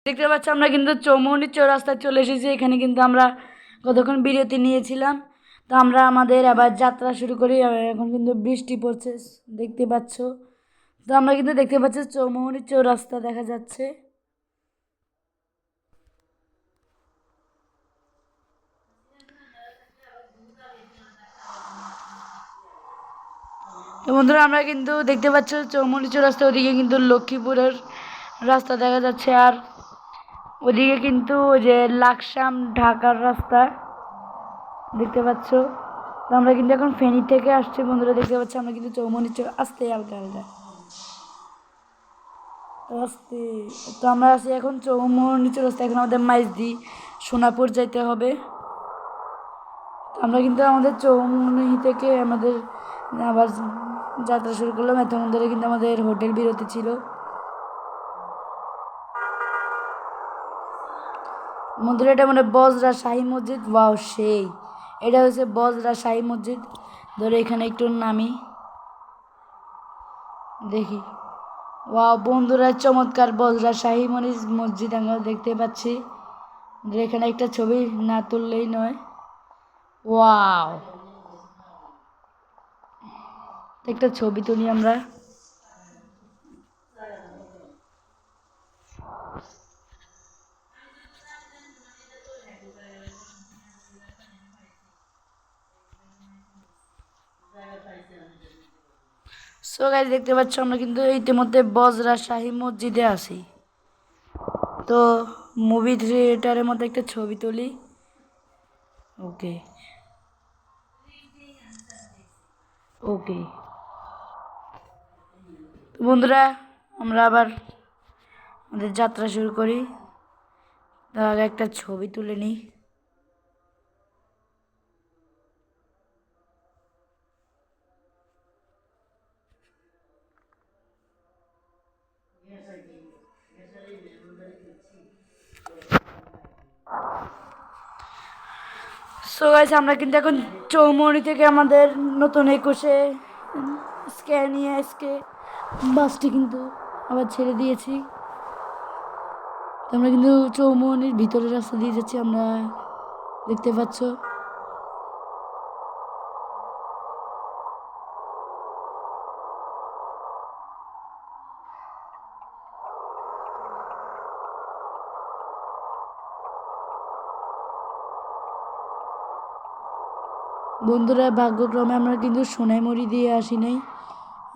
দেখতে পাচ্ছি আমরা কিন্তু চৌমুহনী চৌরাস্তায় চলে এসেছি। এখানে কিন্তু আমরা কতক্ষণ বিরতি নিয়েছিলাম, তো আমরা আমাদের আবার যাত্রা শুরু করি। এখন কিন্তু বৃষ্টি পড়ছে দেখতে পাচ্ছ। তো আমরা কিন্তু দেখতে পাচ্ছি চৌমুহনী চৌরাস্তা দেখা যাচ্ছে। তো বন্ধুরা আমরা কিন্তু দেখতে পাচ্ছ চৌমুহনী চৌরাস্তা, ওদিকে কিন্তু লক্ষ্মীপুরের রাস্তা দেখা যাচ্ছে, আর ওদিকে কিন্তু ওই যে লাকসাম ঢাকার রাস্তা দেখতে পাচ্ছ। তো আমরা কিন্তু এখন ফেনী থেকে আসছি বন্ধুরা, দেখতে পাচ্ছি আমরা কিন্তু চৌমুহনী আসতে হালকা হালকা আসতে। তো আমরা আছি এখন চৌমুহনী চৌরাস্তা। এখন আমাদের মাইজদি সোনাপুর যাইতে হবে। আমরা কিন্তু আমাদের চৌমুহনী থেকে আমাদের আবার যাত্রা শুরু করলাম। এতক্ষণ ধরে কিন্তু আমাদের হোটেল বিরতি ছিল। বন্ধুরা এটা মানে বজরা শাহী মসজিদ। ওয়াও সেই, এটা হচ্ছে বজরা শাহী মসজিদ। ধরে এখানে একটু নামি দেখি। ওয়াও বন্ধুরা চমৎকার বজরা শাহী মসজিদ আমরা দেখতে পাচ্ছি। এখানে একটা ছবি না তুললেই নয়। ওয়াও, একটা ছবি তুলি আমরা। সো গাইস দেখতে পাচ্ছ আমরা কিন্তু ইতিমধ্যে বজরা শাহী মসজিদে আছি। তো মুভি থিয়েটারের মধ্যে একটা ছবি তুলি। ওকে ওকে তো বন্ধুরা আমরা আবার আমাদের যাত্রা শুরু করি। তার আগে একটা ছবি তুলে নিই। সো গাইস আমরা কিন্তু এখন চৌমুহনী থেকে আমাদের নতুন 21-এ স্ক্যানিয়া এসকে বাসটি কিন্তু আবার ছেড়ে দিয়েছি। তো আমরা কিন্তু চৌমুহনীর ভিতরের রাস্তা দিয়ে যাচ্ছি, আমরা দেখতে পাচ্ছ। বন্ধুরা ভাগ্যক্রমে আমরা কিন্তু সোনাইমুড়ি দিয়ে আসি নাই,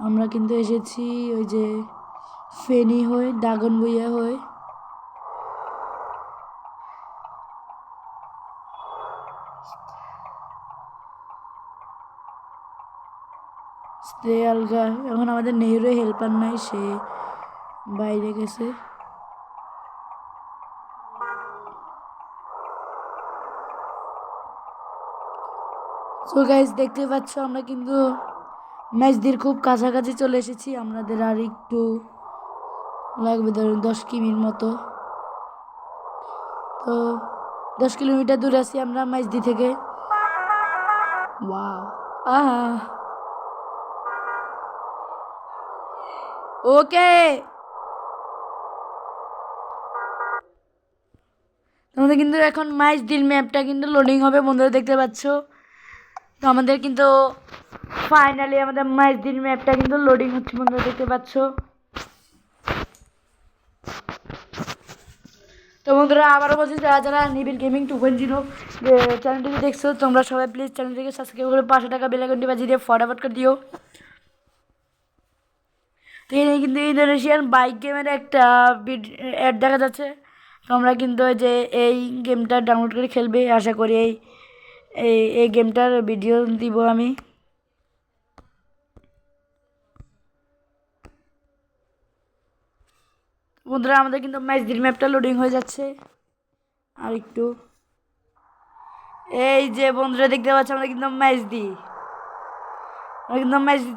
আমরা কিন্তু এসেছি ওই যে ফেনী হয়ে দাগনভূঞা হয়ে। আলগা এখন আমাদের নেহরু হেল্পার নাই, সে বাইরে গেছে। সো গাইস দেখতে পাচ্ছ আমরা কিন্তু মেজদির খুব কাছাকাছি চলে এসেছি। আমাদের আর একটু লাগবে ধরুন 10 কিমির মতো। তো 10 কিলোমিটার দূরে আছি আমরা মেজদি থেকে। ওয়াও, আহা, ওকে। আমাদের কিন্তু এখন মেজদির ম্যাপটা কিন্তু লোডিং হবে বন্ধুরা, দেখতে পাচ্ছ। তো আমাদের কিন্তু ফাইনালি আমাদের মেজদির ম্যাপটা কিন্তু লোডিং হচ্ছে বন্ধুরা, দেখতে পাচ্ছ। তো বন্ধুরা আবারও বলছি, যারা যারা নিবিড় গেমিং 2.0 চ্যানেলটিকে দেখছো তোমরা সবাই প্লিজ চ্যানেলটিকে সাবস্ক্রাইব করে 500 টাকা বেল আইকনটি বাজিয়ে দিয়ে ফটাফট করে দিও। তো এখানে কিন্তু ইন্দোনেশিয়ান বাইক গেমের একটা অ্যাড দেখা যাচ্ছে। তো আমরা কিন্তু যে এই গেমটা ডাউনলোড করে খেলবে আশা করি এই এই গেমটার ভিডিও দিব আমি। বন্ধুরা আমাদের কিন্তু ম্যাচদির ম্যাপটা লোডিং হয়ে যাচ্ছে আর একটু। এই যে বন্ধুরা দেখতে পাচ্ছ আমরা কিন্তু ম্যাচদি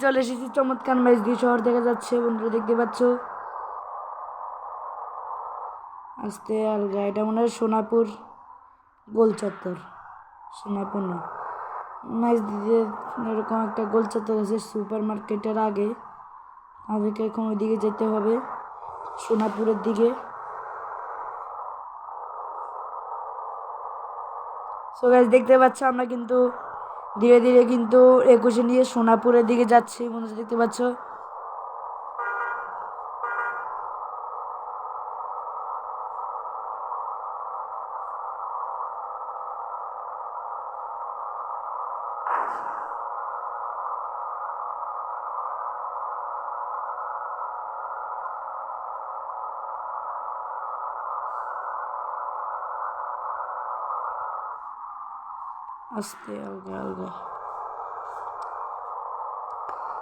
চলে এসেছি। চমৎকার ম্যাচদি শহর দেখা যাচ্ছে বন্ধুরা, দেখতে পাচ্ছ। আস্তে আলগা, এটা মনে হয় সোনাপুর গোল চত্বর। সোনাপুর না, ম্যাচদিতে এরকম একটা গোল চত্বর আছে সুপার মার্কেটের আগে। আমাদেরকে এখন ওইদিকে যেতে হবে সোনাপুরের দিকে। সো গাইস দেখতে পাচ্ছ আমরা কিন্তু ধীরে ধীরে কিন্তু 21 নিয়ে সোনাপুরের দিকে যাচ্ছি বন্ধুরা, দেখতে পাচ্ছ। আস্তে আলগা আলগা।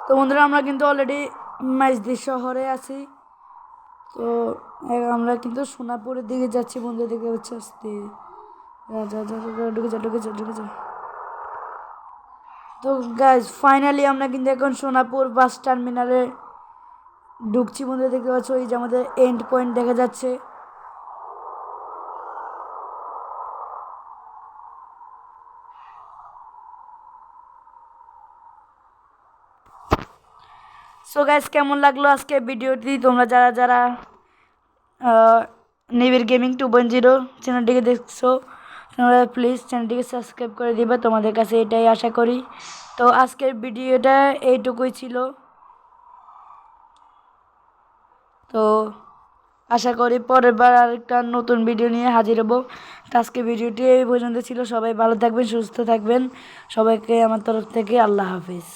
তো বন্ধুরা আমরা কিন্তু অলরেডি মাইজদি শহরে আছি। তো আমরা কিন্তু সোনাপুরের দিকে যাচ্ছি বন্ধুরা, দেখতে পাচ্ছি। আস্তে ঢুকে যা ঢুকে যা ঢুকে যা। তো গাইজ ফাইনালি আমরা কিন্তু এখন সোনাপুর বাস টার্মিনালে ঢুকছি বন্ধুরা, দেখতে পাচ্ছ। এই যে আমাদের এন্ড পয়েন্ট দেখা যাচ্ছে। সো গাইজ কেমন লাগলো আজকে ভিডিওটি? তোমরা যারা যারা নিবিড় গেমিং 2.0 চ্যানেলটিকে দেখছো, তোমরা প্লিজ চ্যানেলটিকে সাবস্ক্রাইব করে দিবে, তোমাদের কাছে এটাই আশা করি। তো আজকের ভিডিওটা এইটুকুই ছিল। তো আশা করি পরের বার আরেকটা নতুন ভিডিও নিয়ে হাজির হব। তো আজকে ভিডিওটি এই পর্যন্ত ছিল। সবাই ভালো থাকবেন, সুস্থ থাকবেন। সবাইকে আমার তরফ থেকে আল্লাহ হাফিজ।